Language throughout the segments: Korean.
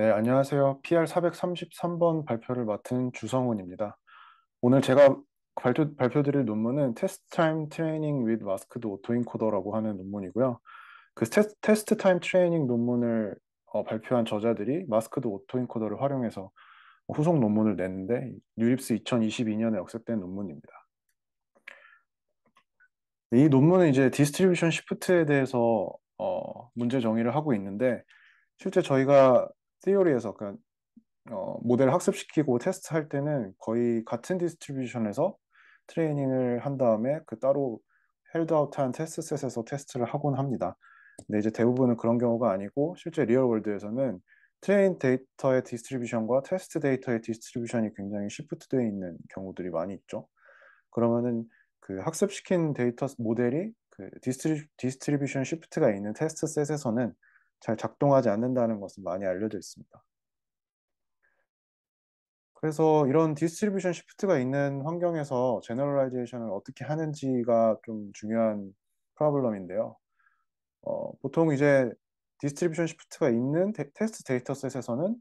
네, 안녕하세요. PR433번 발표를 맡은 주성훈입니다. 오늘 제가 발표드릴 논문은 Test Time Training with Masked Autoencoder라고 하는 논문이고요. 그 테스트 타임 트레이닝 논문을 발표한 저자들이 마스크드 오토엔코더를 활용해서 후속 논문을 냈는데 뉴립스 2022년에 억셉된 논문입니다. 이 논문은 이제 디스트리뷰션 시프트에 대해서 문제 정의를 하고 있는데 실제 저희가 티어리에서 모델 학습시키고 테스트할 때는 거의 같은 디스트리뷰션에서 트레이닝을 한 다음에 그 따로 헬드아웃한 테스트셋에서 테스트를 하곤 합니다. 근데 이제 대부분은 그런 경우가 아니고 실제 리얼 월드에서는 트레인 데이터의 디스트리뷰션과 테스트 데이터의 디스트리뷰션이 굉장히 시프트되어 있는 경우들이 많이 있죠. 그러면은 그 학습시킨 데이터 모델이 그 디스트리뷰션 시프트가 있는 테스트셋에서는 잘 작동하지 않는다는 것은 많이 알려져 있습니다. 그래서 이런 디스트리뷰션 시프트가 있는 환경에서 제너럴라이제이션을 어떻게 하는지가 좀 중요한 프로블럼인데요. 보통 이제 디스트리뷰션 시프트가 있는 테스트 데이터셋에서는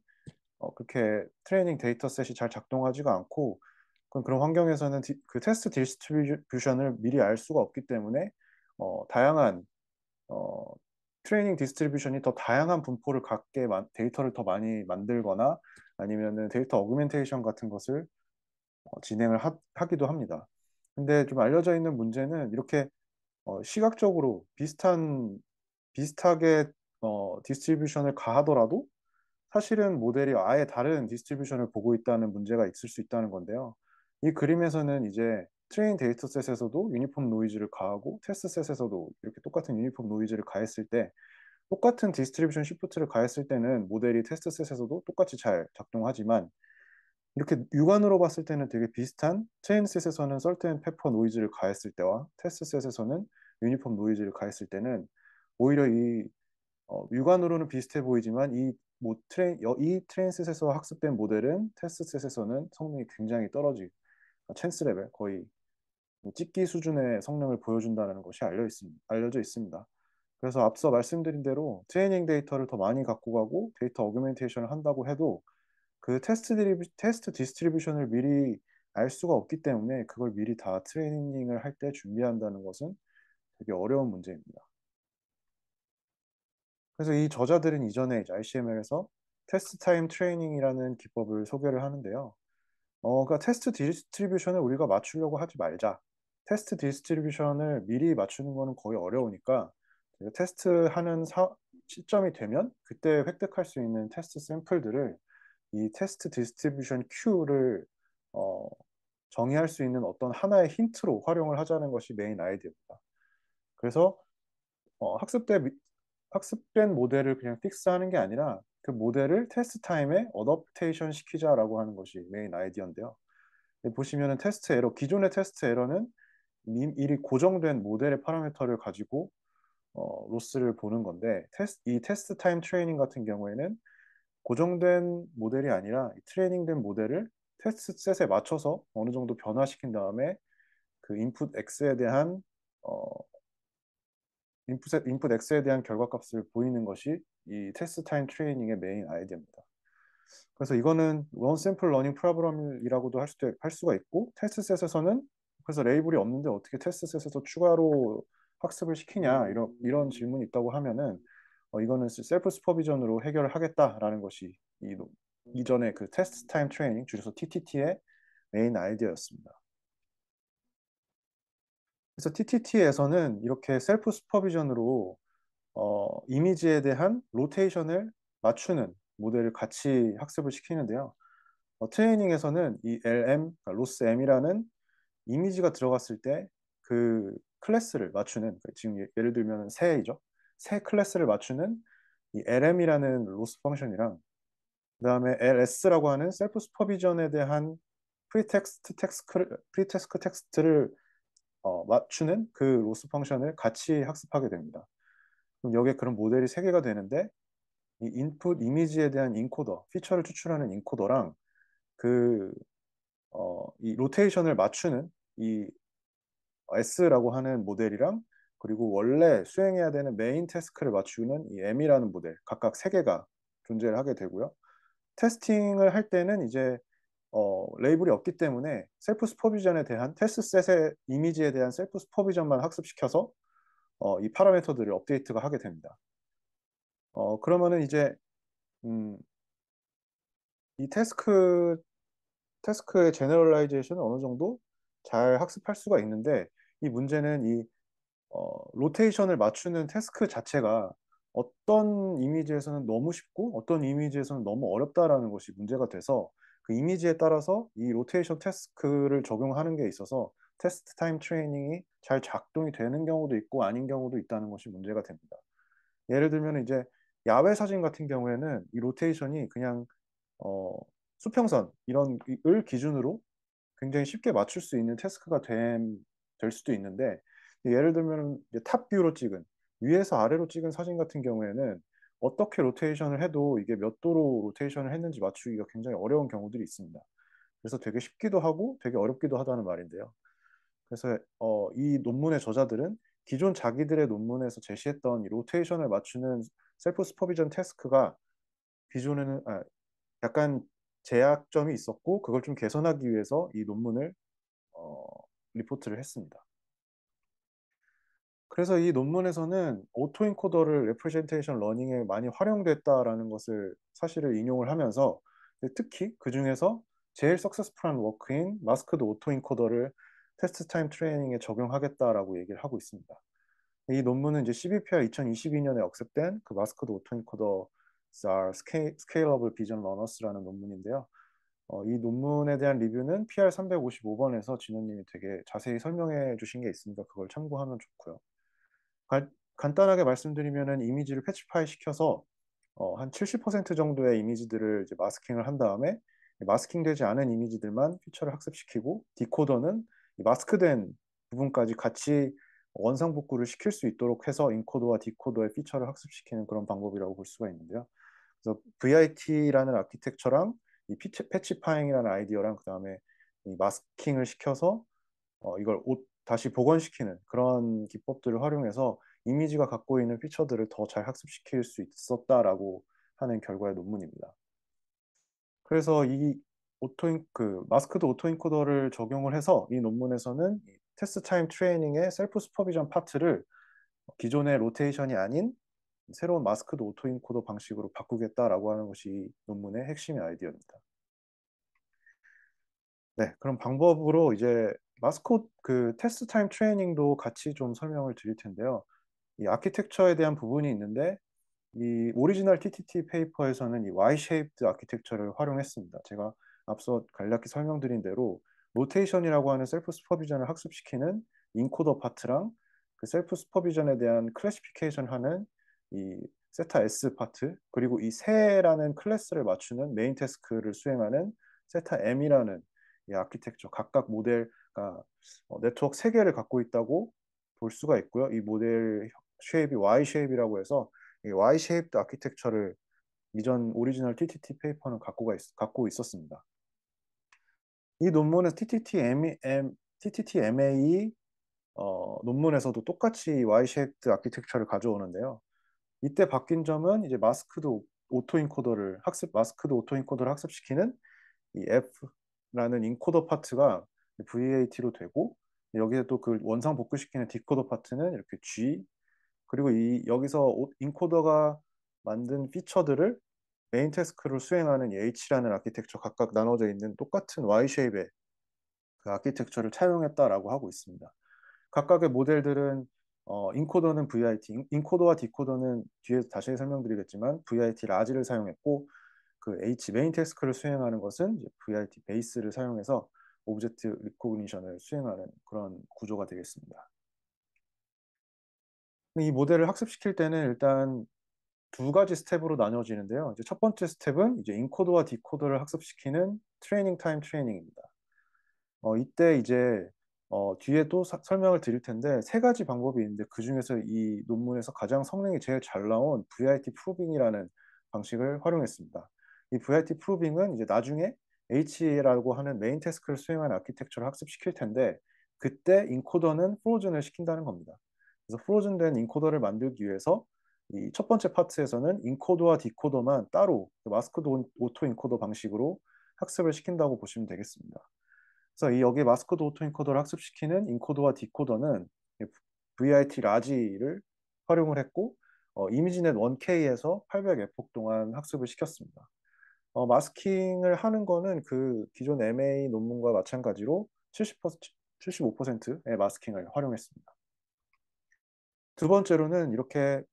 그렇게 트레이닝 데이터셋이 잘 작동하지가 않고 그런 환경에서는 그 테스트 디스트리뷰션을 미리 알 수가 없기 때문에 다양한 어, 트레이닝 디스트리뷰션이 더 다양한 분포를 갖게 데이터를 더 많이 만들거나 아니면은 데이터 어그멘테이션 같은 것을 진행을 하기도 합니다. 근데 좀 알려져 있는 문제는 이렇게 시각적으로 비슷하게 디스트리뷰션을 가하더라도 사실은 모델이 아예 다른 디스트리뷰션을 보고 있다는 문제가 있을 수 있다는 건데요. 이 그림에서는 이제 트레인 데이터셋에서도 유니폼 노이즈를 가하고 테스트셋에서도 이렇게 똑같은 유니폼 노이즈를 가했을 때 똑같은 디스트리뷰션 시프트를 가했을 때는 모델이 테스트셋에서도 똑같이 잘 작동하지만 이렇게 육안으로 봤을 때는 되게 비슷한 트레인셋에서는 설텐 페퍼 노이즈를 가했을 때와 테스트셋에서는 유니폼 노이즈를 가했을 때는 오히려 육안으로는 비슷해 보이지만 이 트레인셋에서 학습된 모델은 테스트셋에서는 성능이 굉장히 떨어지고 찬스 레벨 거의 찍기 수준의 성능을 보여준다는 것이 알려져 있습니다. 그래서 앞서 말씀드린 대로 트레이닝 데이터를 더 많이 갖고 가고 데이터 어그멘테이션을 한다고 해도 그 테스트 디스트리뷰션을 미리 알 수가 없기 때문에 그걸 미리 다 트레이닝을 할 때 준비한다는 것은 되게 어려운 문제입니다. 그래서 이 저자들은 이전에 이제 ICML에서 테스트 타임 트레이닝이라는 기법을 소개를 하는데요. 그러니까 테스트 디스트리뷰션을 우리가 맞추려고 하지 말자. 테스트 디스트리뷰션을 미리 맞추는 거는 거의 어려우니까 테스트하는 시점이 되면 그때 획득할 수 있는 테스트 샘플들을 이 테스트 디스트리뷰션 큐를 어, 정의할 수 있는 어떤 하나의 힌트로 활용을 하자는 것이 메인 아이디어입니다. 그래서 학습된 모델을 그냥 픽스하는 게 아니라 그 모델을 테스트 타임에 어댑테이션 시키자라고 하는 것이 메인 아이디어인데요. 보시면은 기존의 테스트 에러는 미리 고정된 모델의 파라미터를 가지고 로스를 보는 건데 이 테스트 타임 트레이닝 같은 경우에는 고정된 모델이 아니라 트레이닝된 모델을 테스트 셋에 맞춰서 어느 정도 변화시킨 다음에 그 어, 인풋 X에 대한 결과값을 보이는 것이 이 테스트 타임 트레이닝의 메인 아이디어입니다. 그래서 이거는 원 샘플 러닝 프로그램이라고도 할 수가 있고 테스트 셋에서는 그래서 레이블이 없는데 어떻게 테스트 셋에서 추가로 학습을 시키냐 이런 질문이 있다고 하면은 이거는 셀프 슈퍼비전으로 해결을 하겠다라는 것이 이전에 그 테스트 타임 트레이닝 줄여서 TTT의 메인 아이디어였습니다. 그래서 TTT에서는 이렇게 셀프 슈퍼비전으로 이미지에 대한 로테이션을 맞추는 모델을 같이 학습을 시키는데요. 트레이닝에서는 이 그러니까 로스 M이라는 이미지가 들어갔을 때 그 클래스를 맞추는, 지금 예를 들면 새이죠. 새 클래스를 맞추는 이 LM이라는 로스 펑션이랑 그다음에 LS라고 하는 셀프 슈퍼비전에 대한 프리텍스트 텍스트를 맞추는 그 로스 펑션을 같이 학습하게 됩니다. 그럼 여기에 그런 모델이 세 개가 되는데 이 인풋 이미지에 대한 인코더, 피처를 추출하는 인코더랑 그, 이 로테이션을 맞추는 이 S라고 하는 모델이랑 그리고 원래 수행해야 되는 메인 태스크를 맞추는 이 M이라는 모델, 각각 세 개가 존재를 하게 되고요. 테스팅을 할 때는 이제 레이블이 없기 때문에 셀프 슈퍼비전에 대한 테스트 셋의 이미지에 대한 셀프 슈퍼비전만 학습시켜서 이 파라미터들을 업데이트가 하게 됩니다. 그러면은 이제 음, 이 태스크의 제너럴라이제이션은 어느 정도 잘 학습할 수가 있는데, 이 문제는 이 로테이션을 맞추는 태스크 자체가 어떤 이미지에서는 너무 쉽고 어떤 이미지에서는 너무 어렵다라는 것이 문제가 돼서, 그 이미지에 따라서 이 로테이션 태스크를 적용하는 게 있어서 테스트 타임 트레이닝이 잘 작동이 되는 경우도 있고 아닌 경우도 있다는 것이 문제가 됩니다. 예를 들면 이제 야외 사진 같은 경우에는 이 로테이션이 그냥 어, 수평선 이런 을 기준으로 굉장히 쉽게 맞출 수 있는 태스크가 될 수도 있는데, 예를 들면 이제 탑 뷰로 찍은, 위에서 아래로 찍은 사진 같은 경우에는 어떻게 로테이션을 해도 이게 몇 도로 로테이션을 했는지 맞추기가 굉장히 어려운 경우들이 있습니다. 그래서 되게 쉽기도 하고 되게 어렵기도 하다는 말인데요. 그래서 이 논문의 저자들은 기존 자기들의 논문에서 제시했던 이 로테이션을 맞추는 셀프 슈퍼비전 태스크가 기존에는 약간 제약점이 있었고, 그걸 좀 개선하기 위해서 이 논문을 어, 리포트를 했습니다. 그래서 이 논문에서는 오토인코더를 레프레젠테이션 러닝에 많이 활용됐다라는 것을 사실을 인용을 하면서, 특히 그 중에서 제일 석세스풀한 워크인 마스크드 오토인코더를 테스트 타임 트레이닝에 적용하겠다라고 얘기를 하고 있습니다. 이 논문은 이제 CBPR 2022년에 억셉된 그 마스크드 오토인코더 are Scalable Vision Runners라는 논문인데요. 이 논문에 대한 리뷰는 PR 355번에서 진호님이 되게 자세히 설명해 주신 게 있으니까 그걸 참고하면 좋고요. 간단하게 말씀드리면은 이미지를 패치파이 시켜서 한 70% 정도의 이미지들을 이제 마스킹을 한 다음에, 마스킹되지 않은 이미지들만 피처를 학습시키고, 디코더는 이 마스크된 부분까지 같이 원상복구를 시킬 수 있도록 해서 인코더와 디코더의 피처를 학습시키는 그런 방법이라고 볼 수가 있는데요. 그래서 VIT라는 아키텍처랑 이 패치파잉이라는 아이디어랑 그다음에 이 마스킹을 시켜서 이걸 다시 복원시키는 그런 기법들을 활용해서 이미지가 갖고 있는 피처들을 더 잘 학습시킬 수 있었다라고 하는 결과의 논문입니다. 그래서 이 마스크드 오토인코더를 적용을 해서 이 논문에서는 이 테스트 타임 트레이닝의 셀프 슈퍼비전 파트를 기존의 로테이션이 아닌 새로운 마스크드 오토인코더 방식으로 바꾸겠다라고 하는 것이 이 논문의 핵심의 아이디어입니다. 네, 그럼 방법으로 이제 그 테스트 타임 트레이닝도 같이 좀 설명을 드릴 텐데요. 이 아키텍처에 대한 부분이 있는데, 이 오리지널 TTT 페이퍼에서는 이 Y-shaped 아키텍처를 활용했습니다. 제가 앞서 간략히 설명드린 대로 로테이션이라고 하는 셀프 슈퍼비전을 학습시키는 인코더 파트랑 그 셀프 슈퍼비전에 대한 클래시피케이션 하는 이 세타 S 파트, 그리고 이 세라는 클래스를 맞추는 메인 태스크를 수행하는 세타 M이라는 이 아키텍처, 각각 모델가 네트워크 3개를 갖고 있다고 볼 수가 있고요. 이 모델 쉐입이 Y 쉐입이라고 해서 이 Y-shaped 아키텍처를 이전 오리지널 TTT 페이퍼는 갖고 있었습니다. 이 논문은 TTT-MA 논문에서도 똑같이 Y-shaped 아키텍처를 가져오는데요. 이때 바뀐 점은 이제 마스크드 오토인코더를 학습시키는 이 F라는 인코더 파트가 VAT로 되고, 여기에 또 그 원상 복구시키는 디코더 파트는 이렇게 G, 그리고 여기서 인코더가 만든 피처들을 메인 태스크로 수행하는 이 H라는 아키텍처, 각각 나눠져 있는 똑같은 Y 쉐입의 그 아키텍처를 차용했다라고 하고 있습니다. 각각의 모델들은 인코더는 VIT, 인코더와 디코더는 뒤에 다시 설명드리겠지만 VIT 라지를 사용했고, 그 H 메인 태스크를 수행하는 것은 이제 VIT 베이스를 사용해서 오브젝트 리코그니션을 수행하는 그런 구조가 되겠습니다. 이 모델을 학습시킬 때는 일단 두 가지 스텝으로 나뉘어지는데요. 이제 첫 번째 스텝은 이제 인코더와 디코더를 학습시키는 트레이닝 타임 트레이닝입니다. 이때 이제 뒤에 또 설명을 드릴 텐데, 세 가지 방법이 있는데 그 중에서 이 논문에서 가장 성능이 제일 잘 나온 VIT 프로빙이라는 방식을 활용했습니다. 이 VIT 프로빙은 이제 나중에 H라고 하는 메인 태스크를 수행하는 아키텍처를 학습시킬 텐데, 그때 인코더는 프로즌을 시킨다는 겁니다. 그래서 프로즌된 인코더를 만들기 위해서 이 첫 번째 파트에서는 인코더와 디코더만 따로 마스크드 오토 인코더 방식으로 학습을 시킨다고 보시면 되겠습니다. 그래서 이 여기 마스크드 오토 인코더를 학습시키는 인코더와 디코더는 VIT 라지를 활용을 했고 이미지넷 1K에서 800에폭 동안 학습을 시켰습니다. 마스킹을 하는 거는 그 기존 MA 논문과 마찬가지로 70%, 75%의 마스킹을 활용했습니다. 두 번째로는 이렇게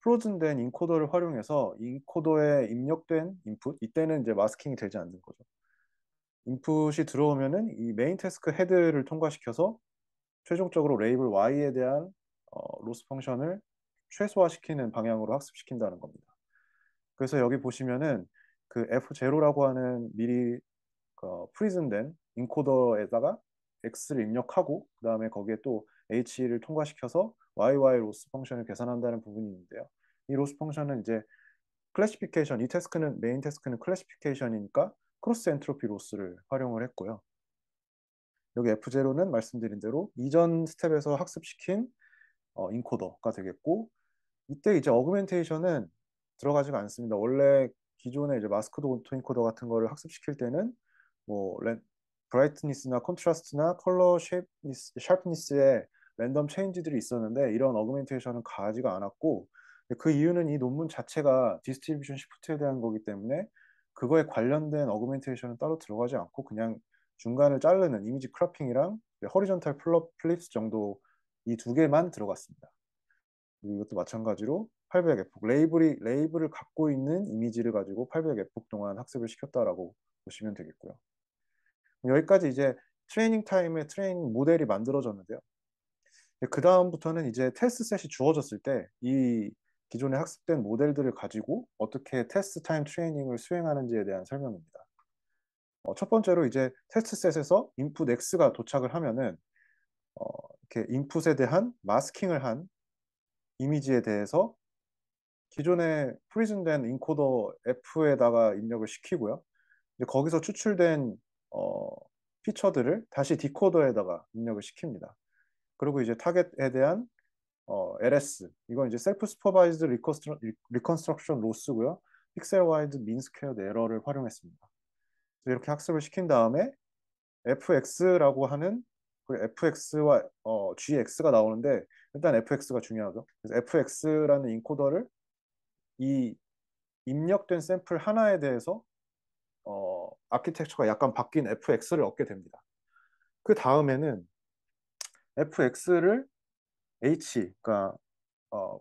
프로즌된 인코더를 활용해서 인코더에 입력된 인풋, 이때는 이제 마스킹이 되지 않는 거죠. 인풋이 들어오면은 이 메인 태스크 헤드를 통과시켜서 최종적으로 레이블 Y에 대한 로스 펑션을 최소화시키는 방향으로 학습시킨다는 겁니다. 그래서 여기 보시면은 그 F0라고 하는 미리 프리즌된 인코더에다가 X를 입력하고 그 다음에 거기에 또 H를 통과시켜서 YY 로스 펑션을 계산한다는 부분이 있는데요. 이 로스 펑션은 이제 클래시피케이션, 이 태스크는 메인 태스크는 클래시피케이션이니까 크로스 엔트로피 로스를 활용을 했고요. 여기 F0는 말씀드린 대로 이전 스텝에서 학습시킨 인코더가 되겠고 이때 이제 어그멘테이션은 들어가지가 않습니다. 원래 기존의 이제 마스크드 오토 인코더 같은 거를 학습시킬 때는 뭐 브라이트니스나 콘트라스트나 컬러 샤프니스의 랜덤 체인지들이 있었는데 이런 어그멘테이션은 가하지가 않았고 그 이유는 이 논문 자체가 디스트리뷰션 시프트에 대한 거기 때문에 그거에 관련된 어그멘테이션은 따로 들어가지 않고 그냥 중간을 자르는 이미지 크로핑이랑 허리존탈 플립스 정도 이 두 개만 들어갔습니다. 이것도 마찬가지로 800에폭 레이블을 갖고 있는 이미지를 가지고 800에폭 동안 학습을 시켰다라고 보시면 되겠고요. 여기까지 이제 트레이닝 타임에 트레이닝 모델이 만들어졌는데요. 그 다음부터는 이제 테스트 셋이 주어졌을 때 이 기존에 학습된 모델들을 가지고 어떻게 테스트 타임 트레이닝을 수행하는지에 대한 설명입니다. 첫 번째로 이제 테스트 셋에서 인풋 X가 도착을 하면은 이렇게 인풋에 대한 마스킹을 한 이미지에 대해서 기존에 프리즌된 인코더 F에다가 입력을 시키고요. 이제 거기서 추출된 어, 피처들을 다시 디코더에다가 입력을 시킵니다. 그리고 이제 타겟에 대한 LS 이건 이제 셀프 슈퍼바이즈드 리컨스트럭션 로스고요. 픽셀 와이드 민 스퀘어드 에러를 활용했습니다. 이렇게 학습을 시킨 다음에 fx라고 하는 그 fx와 gx가 나오는데 일단 fx가 중요하죠. 그래서 fx라는 인코더를 이 입력된 샘플 하나에 대해서 아키텍처가 약간 바뀐 fx를 얻게 됩니다. 그 다음에는 fx를 그러니까 어,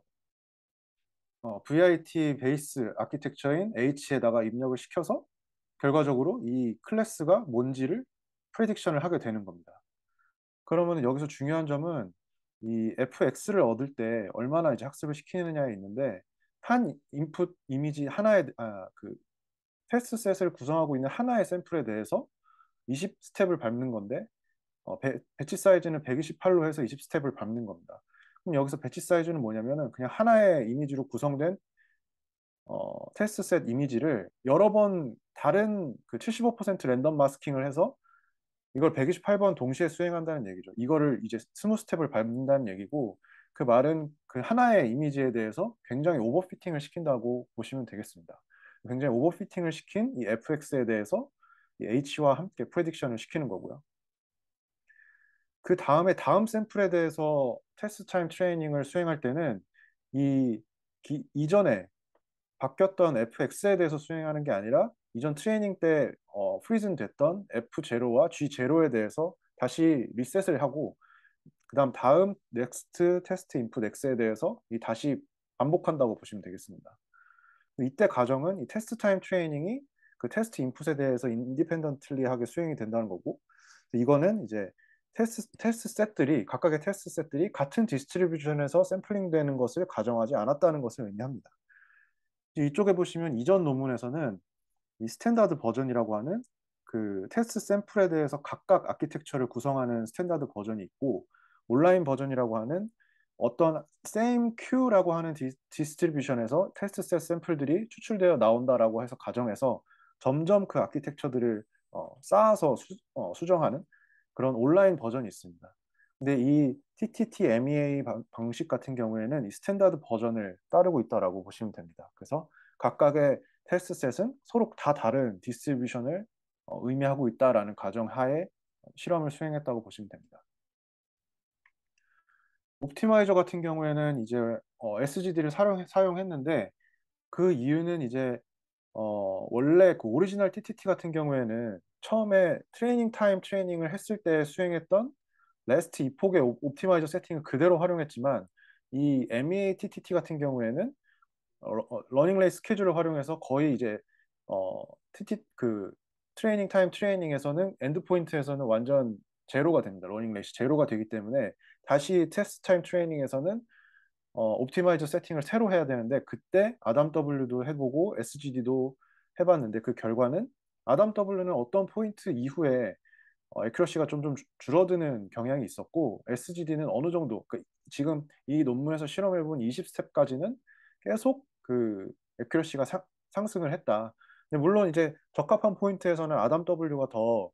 VIT 베이스 아키텍처인 H에다가 입력을 시켜서 결과적으로 이 클래스가 뭔지를 프레딕션을 하게 되는 겁니다. 그러면 여기서 중요한 점은 이 fx를 얻을 때 얼마나 이제 학습을 시키느냐에 있는데 한 인풋 이미지 하나의 그 테스트 셋을 구성하고 있는 하나의 샘플에 대해서 20 스텝을 밟는 건데 배치 사이즈는 128로 해서 20 스텝을 밟는 겁니다. 그럼 여기서 배치 사이즈는 뭐냐면은 그냥 하나의 이미지로 구성된 테스트 셋 이미지를 여러 번 다른 그 75% 랜덤 마스킹을 해서 이걸 128번 동시에 수행한다는 얘기죠. 이거를 이제 20스텝을 밟는다는 얘기고 그 말은 그 하나의 이미지에 대해서 굉장히 오버피팅을 시킨다고 보시면 되겠습니다. 굉장히 오버피팅을 시킨 이 fx에 대해서 이 h와 함께 프레딕션을 시키는 거고요. 그 다음에 다음 샘플에 대해서 테스트 타임 트레이닝을 수행할 때는 이 이전에 바뀌었던 fx에 대해서 수행하는 게 아니라 이전 트레이닝 때 프리즌 됐던 f0와 g0에 대해서 다시 리셋을 하고 다음 넥스트 테스트 인풋 x에 대해서 다시 반복한다고 보시면 되겠습니다. 이때 과정은 이 테스트 타임 트레이닝이 그 테스트 인풋에 대해서 인디펜던틀리하게 수행이 된다는 거고 이거는 이제 테스트 셋들이 각각의 테스트 셋들이 같은 디스트리뷰션에서 샘플링 되는 것을 가정하지 않았다는 것을 의미합니다. 이쪽에 보시면 이전 논문에서는 이 스탠다드 버전이라고 하는 그 테스트 샘플에 대해서 각각 아키텍처를 구성하는 스탠다드 버전이 있고 온라인 버전이라고 하는 어떤 same queue라고 하는 디스트리뷰션에서 테스트 셋 샘플들이 추출되어 나온다라고 해서 가정해서 점점 그 아키텍처들을 쌓아서 수정하는 그런 온라인 버전이 있습니다. 근데 이 TTT MEA 방식 같은 경우에는 이 스탠다드 버전을 따르고 있다라고 보시면 됩니다. 그래서 각각의 테스트 셋은 서로 다 다른 디스트리뷰션을 의미하고 있다라는 가정하에 실험을 수행했다고 보시면 됩니다. 옵티마이저 같은 경우에는 이제 SGD를 사용했는데 그 이유는 이제 원래 그 오리지널 TTT 같은 경우에는 처음에 트레이닝 타임 트레이닝을 했을 때 수행했던 레스트 이폭의 옵티마이저 세팅을 그대로 활용했지만 이 MEA TTT 같은 경우에는 러닝 레이스 스케줄을 활용해서 거의 이제 어, 그 트레이닝 타임 트레이닝에서는 엔드 포인트에서는 완전 제로가 됩니다. 러닝 레이스 제로가 되기 때문에 다시 테스트 타임 트레이닝에서는 옵티마이저 세팅을 새로 해야 되는데 그때 아담 W도 해보고 SGD도 해봤는데 그 결과는 아담 W는 어떤 포인트 이후에 에큐러시가 좀 줄어드는 경향이 있었고 SGD는 어느 정도 지금 이 논문에서 실험해본 20스텝까지는 계속 그 에큐러시가 상승을 했다. 근데 물론 이제 적합한 포인트에서는 아담 W가 더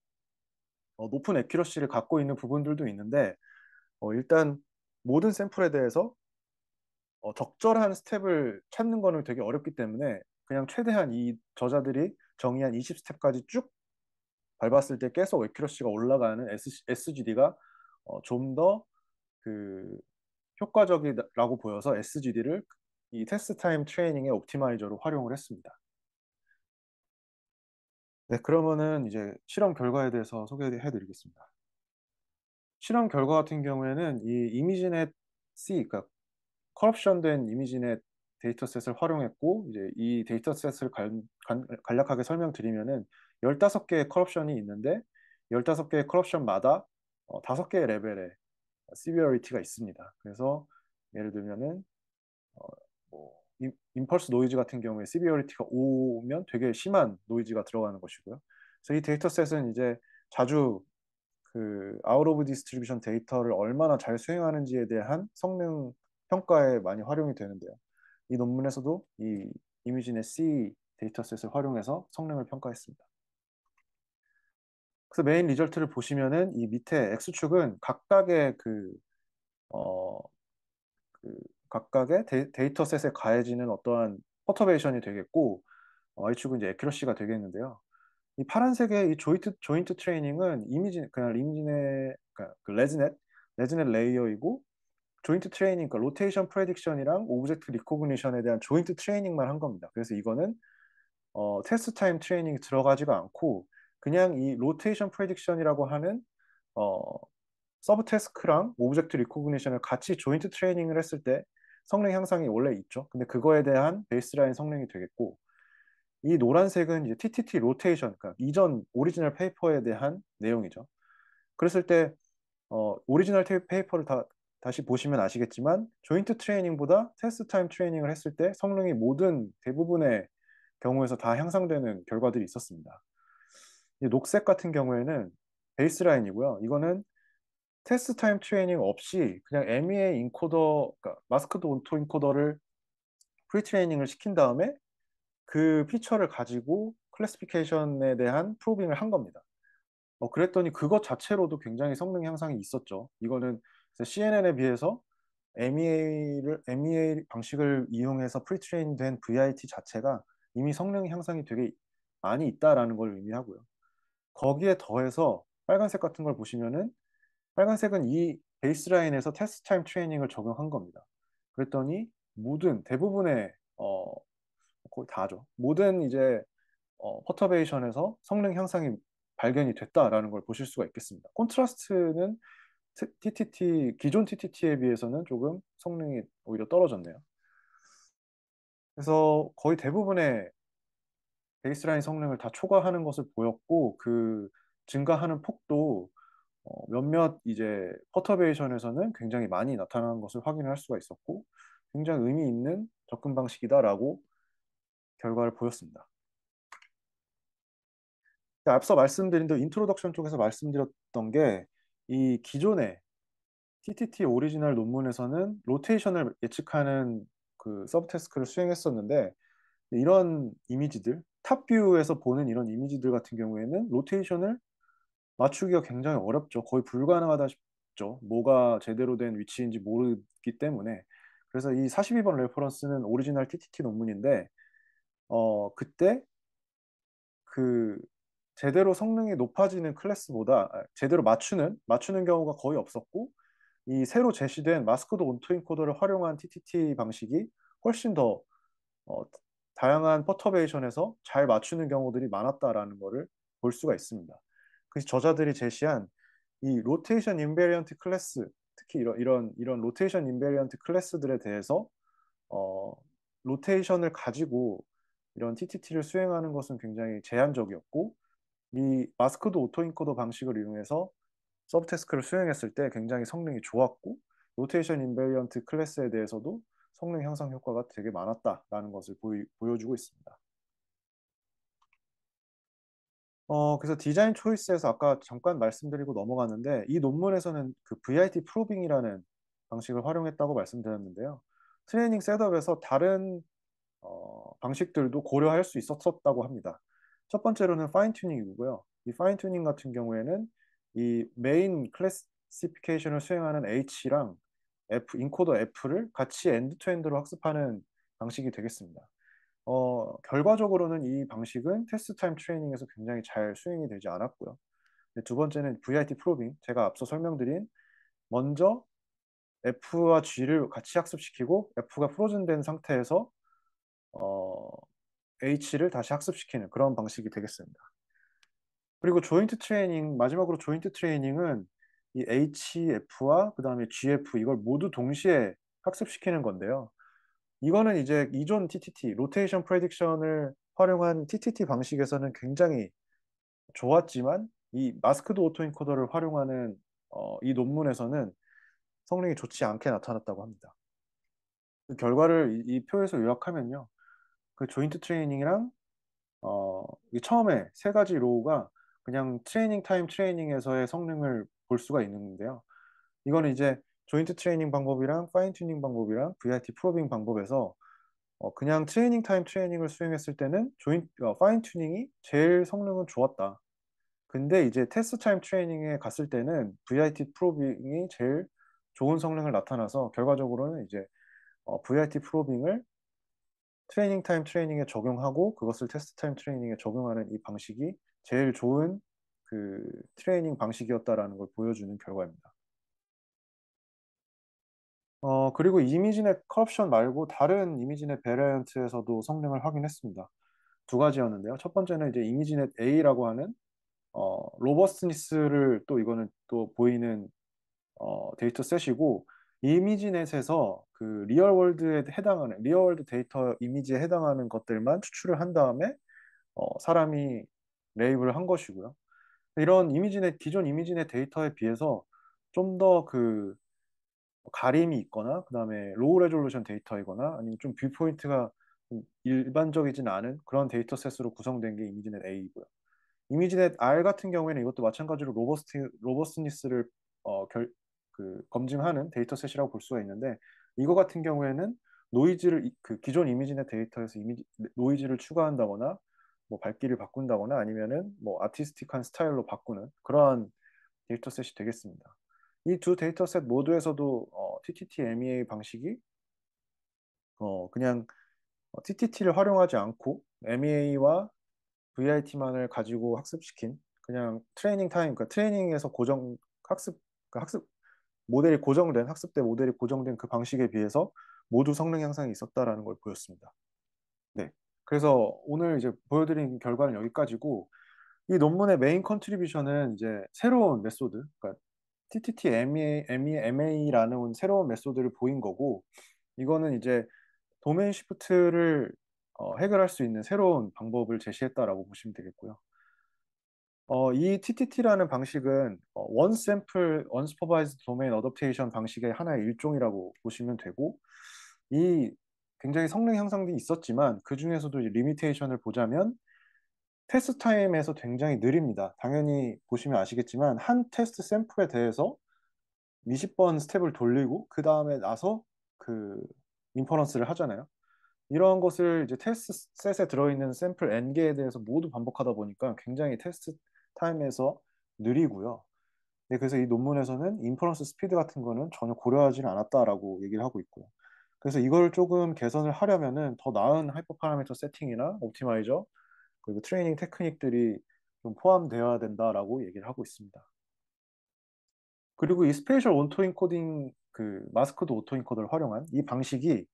높은 에큐러시를 갖고 있는 부분들도 있는데 일단 모든 샘플에 대해서 적절한 스텝을 찾는 거는 되게 어렵기 때문에 그냥 최대한 이 저자들이 정의한 20스텝까지 쭉 밟았을 때 계속 에큐러시가 올라가는 SGD가 좀 더 그 효과적이라고 보여서 SGD를 이 테스트 타임 트레이닝의 옵티마이저로 활용을 했습니다. 네, 그러면은 이제 실험 결과에 대해서 소개해 드리겠습니다. 실험 결과 같은 경우에는 이 이미지넷 C, 그러니까 커럽션된 이미지넷 데이터셋을 활용했고 이제 이 데이터셋을 간략하게 설명드리면은 15개의 커럽션이 있는데 15개의 커럽션마다 5개의 레벨의 시비어리티가 있습니다. 그래서 예를 들면은 어, 뭐 임펄스 노이즈 같은 경우에 시비어리티가 5면 되게 심한 노이즈가 들어가는 것이고요. 그래서 이 데이터셋은 이제 자주 그 아웃 오브 디스트리뷰션 데이터를 얼마나 잘 수행하는지에 대한 성능 평가에 많이 활용이 되는데요. 이 논문에서도 이 이미지넷 C 데이터셋을 활용해서 성능을 평가했습니다. 그래서 메인 리절트를 보시면은 이 밑에 X축은 각각의 어, 그 각각의 데이터셋에 가해지는 어떠한 퍼터베이션이 되겠고 Y축은 이제 에큐러시가 되겠는데요. 이 파란색의 이 조인트 트레이닝은 그냥 이미지넷 그러니까 그 레즈넷 레이어이고 조인트 트레이닝 그러니까 로테이션 프레딕션이랑 오브젝트 리코그니션에 대한 조인트 트레이닝만 한 겁니다. 그래서 이거는 테스트 타임 트레이닝이 들어가지가 않고 그냥 이 로테이션 프레딕션이라고 하는 어, 서브 태스크랑 오브젝트 리코그니션을 같이 조인트 트레이닝을 했을 때 성능 향상이 원래 있죠. 근데 그거에 대한 베이스라인 성능이 되겠고 이 노란색은 이제 TTT 로테이션, 그러니까 이전 오리지널 페이퍼에 대한 내용이죠. 그랬을 때 오리지널 페이퍼를 다시 보시면 아시겠지만 조인트 트레이닝보다 테스트 타임 트레이닝을 했을 때 성능이 모든 대부분의 경우에서 다 향상되는 결과들이 있었습니다. 이 녹색 같은 경우에는 베이스라인이고요. 이거는 테스트 타임 트레이닝 없이 그냥 MEA 인코더, 그러니까 마스크드 오토 인코더를 프리 트레이닝을 시킨 다음에 그 피처를 가지고 클래시피케이션에 대한 프로빙을 한 겁니다. 그랬더니 그것 자체로도 굉장히 성능 향상이 있었죠. 이거는 CNN에 비해서 MEA 방식을 이용해서 프리트레인 된 VIT 자체가 이미 성능 향상이 되게 많이 있다라는 걸 의미하고요. 거기에 더해서 빨간색 같은 걸 보시면은 빨간색은 이 베이스라인에서 테스트 타임 트레이닝을 적용한 겁니다. 그랬더니 대부분의 거의 다죠. 모든 이제 퍼터베이션에서 성능 향상이 발견이 됐다라는 걸 보실 수가 있겠습니다. 콘트라스트는 기존 TTT에 비해서는 조금 성능이 오히려 떨어졌네요. 그래서 거의 대부분의 베이스라인 성능을 다 초과하는 것을 보였고 그 증가하는 폭도 몇몇 이제 퍼터베이션에서는 굉장히 많이 나타나는 것을 확인할 수가 있었고 굉장히 의미 있는 접근 방식이다라고 결과를 보였습니다. 앞서 말씀드린 그 인트로덕션 쪽에서 말씀드렸던 게 이 기존의 TTT 오리지널 논문에서는 로테이션을 예측하는 그 서브태스크를 수행했었는데 이런 이미지들, 탑뷰에서 보는 이런 이미지들 같은 경우에는 로테이션을 맞추기가 굉장히 어렵죠. 거의 불가능하다 없죠. 뭐가 제대로 된 위치인지 모르기 때문에. 그래서 이 42번 레퍼런스는 오리지널 TTT 논문인데 그때 그 제대로 성능이 높아지는 클래스보다 제대로 맞추는 경우가 거의 없었고 이 새로 제시된 마스크드 오토인코더를 활용한 TTT 방식이 훨씬 더 어, 다양한 퍼터베이션에서 잘 맞추는 경우들이 많았다라는 것을 볼 수가 있습니다. 그래서 저자들이 제시한 이 로테이션 인베리언트 클래스, 특히 이런 로테이션 인베리언트 클래스들에 대해서 어, 로테이션을 가지고 이런 TTT를 수행하는 것은 굉장히 제한적이었고 이 마스크드 오토인코더 방식을 이용해서 서브태스크를 수행했을 때 굉장히 성능이 좋았고 로테이션 인베리언트 클래스에 대해서도 성능 향상 효과가 되게 많았다라는 것을 보여주고 있습니다. 그래서 디자인 초이스에서 아까 잠깐 말씀드리고 넘어갔는데 이 논문에서는 그 VIT 프로빙이라는 방식을 활용했다고 말씀드렸는데요. 트레이닝 셋업에서 다른 방식들도 고려할 수 있었다고 합니다. 첫 번째로는 파인 튜닝이고요. 이 파인 튜닝 같은 경우에는 이 메인 클래시피케이션을 수행하는 H랑 인코더 F를 같이 엔드 투 엔드로 학습하는 방식이 되겠습니다. 결과적으로는 이 방식은 테스트 타임 트레이닝에서 굉장히 잘 수행이 되지 않았고요. 두 번째는 VIT 프로빙. 제가 앞서 설명드린 먼저 F와 G를 같이 학습시키고 F가 프로즌된 상태에서 어, H를 다시 학습시키는 그런 방식이 되겠습니다. 그리고 조인트 트레이닝, 마지막으로 조인트 트레이닝은 이 HF와 그 다음에 GF 이걸 모두 동시에 학습시키는 건데요. 이거는 이제 이존 TTT, 로테이션 프레딕션을 활용한 TTT 방식에서는 굉장히 좋았지만 이 마스크드 오토인코더를 활용하는 이 논문에서는 성능이 좋지 않게 나타났다고 합니다. 그 결과를 이 표에서 요약하면요. 그 조인트 트레이닝이랑 이 처음에 세 가지 로우가 그냥 트레이닝 타임 트레이닝에서의 성능을 볼 수가 있는데요. 이거는 이제 조인트 트레이닝 방법이랑 파인 튜닝 방법이랑 VIT 프로빙 방법에서 그냥 트레이닝 타임 트레이닝을 수행했을 때는 파인 튜닝이 제일 성능은 좋았다. 근데 이제 테스트 타임 트레이닝에 갔을 때는 VIT 프로빙이 제일 좋은 성능을 나타나서 결과적으로는 이제 VIT 프로빙을 트레이닝 타임 트레이닝에 적용하고 그것을 테스트 타임 트레이닝에 적용하는 이 방식이 제일 좋은 그 트레이닝 방식이었다라는 걸 보여주는 결과입니다. 그리고 이미지넷 컬옵션 말고 다른 이미지넷 베리언트에서도 성능을 확인했습니다. 두 가지였는데요. 첫 번째는 이제 이미지넷 A라고 하는 로버스니스를 또 이거는 또 보이는 데이터 셋이고 이미지넷에서 그 리얼월드에 해당하는 리얼월드 데이터 이미지에 해당하는 것들만 추출을 한 다음에 사람이 레이블을 한 것이고요. 이런 이미지넷 기존 이미지넷 데이터에 비해서 좀 더 그 가림이 있거나 그다음에 로우 레졸루션 데이터이거나 아니면 좀 뷰포인트가 좀 일반적이진 않은 그런 데이터셋으로 구성된 게 이미지넷 A이고요. 이미지넷 R 같은 경우에는 이것도 마찬가지로 로버스니스를 검증하는 데이터셋이라고 볼 수가 있는데 이거 같은 경우에는 그 기존 이미지넷 데이터에서 노이즈를 추가한다거나 뭐 밝기를 바꾼다거나 아니면은 뭐 아티스틱한 스타일로 바꾸는 그러한 데이터셋이 되겠습니다. 이 두 데이터셋 모두에서도 TTT MEA 방식이 그냥 TTT를 활용하지 않고 MEA와 VIT만을 가지고 학습시킨 그냥 트레이닝 타임, 그러니까 트레이닝에서 학습 모델이 고정된 학습대 모델이 고정된 그 방식에 비해서 모두 성능 향상이 있었다라는 걸 보였습니다. 네. 그래서 오늘 이제 보여드린 결과는 여기까지고 이 논문의 메인 컨트리뷰션은 이제 새로운 메소드, 그러니까 TTT MA라는 새로운 메소드를 보인 거고 이거는 이제 도메인 시프트를 해결할 수 있는 새로운 방법을 제시했다라고 보시면 되겠고요. 이 TTT라는 방식은 원 샘플 언스퍼바이즈드 도메인 어댑테이션 방식의 하나의 일종이라고 보시면 되고 이 굉장히 성능 향상도 있었지만 그 중에서도 리미테이션을 보자면 테스트 타임에서 굉장히 느립니다. 당연히 보시면 아시겠지만 한 테스트 샘플에 대해서 20번 스텝을 돌리고 그 다음에 나서 그 인퍼런스를 하잖아요. 이런 것을 이제 테스트 셋에 들어있는 샘플 N개에 대해서 모두 반복하다 보니까 굉장히 테스트 타임에서 느리고요. 네, 그래서 이 논문에서는 인퍼런스 스피드 같은 거는 전혀 고려하지 않았다라고 얘기를 하고 있고요. 그래서 이걸 조금 개선을 하려면은 더 나은 하이퍼 파라미터 세팅이나 옵티마이저 그리고 트레이닝 테크닉들이 좀 포함되어야 된다라고 얘기를 하고 있습니다. 그리고 이 스페이셜 오토 인코딩 그 마스크드 오토 인코더를 활용한 이 방식이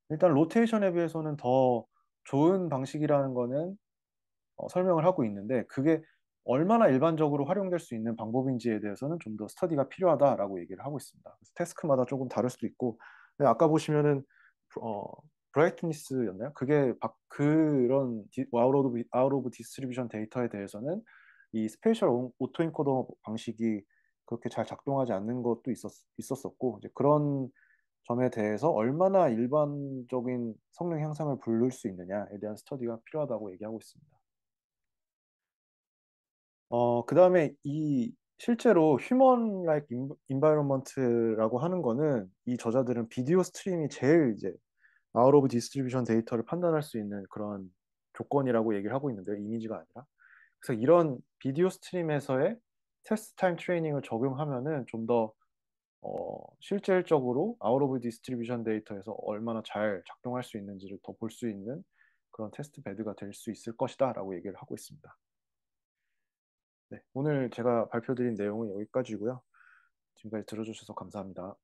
일단 로테이션에 비해서는 더 좋은 방식이라는 거는 설명을 하고 있는데 그게 얼마나 일반적으로 활용될 수 있는 방법인지에 대해서는 좀 더 스터디가 필요하다라고 얘기를 하고 있습니다. 그래서 태스크마다 조금 다를 수도 있고 근데 아까 보시면은 어, 브라이트니스였나요? 그게 그런 아웃 오브 디스트리뷰션 데이터에 대해서는 이 스페이셜 오토 인코더 방식이 그렇게 잘 작동하지 않는 것도 있었었고 이제 그런 점에 대해서 얼마나 일반적인 성능 향상을 부를 수 있느냐에 대한 스터디가 필요하다고 얘기하고 있습니다. 그다음에 이 실제로 휴먼 라이크 인바이러먼트라고 하는 거는 이 저자들은 비디오 스트림이 제일 이제 아웃 오브 디스트리뷰션 데이터를 판단할 수 있는 그런 조건이라고 얘기를 하고 있는데요. 이미지가 아니라. 그래서 이런 비디오 스트림에서의 테스트 타임 트레이닝을 적용하면은 좀 더 실질적으로 아웃 오브 디스트리뷰션 데이터에서 얼마나 잘 작동할 수 있는지를 더 볼 수 있는 그런 테스트 베드가 될 수 있을 것이다라고 얘기를 하고 있습니다. 네, 오늘 제가 발표드린 내용은 여기까지고요. 지금까지 들어주셔서 감사합니다.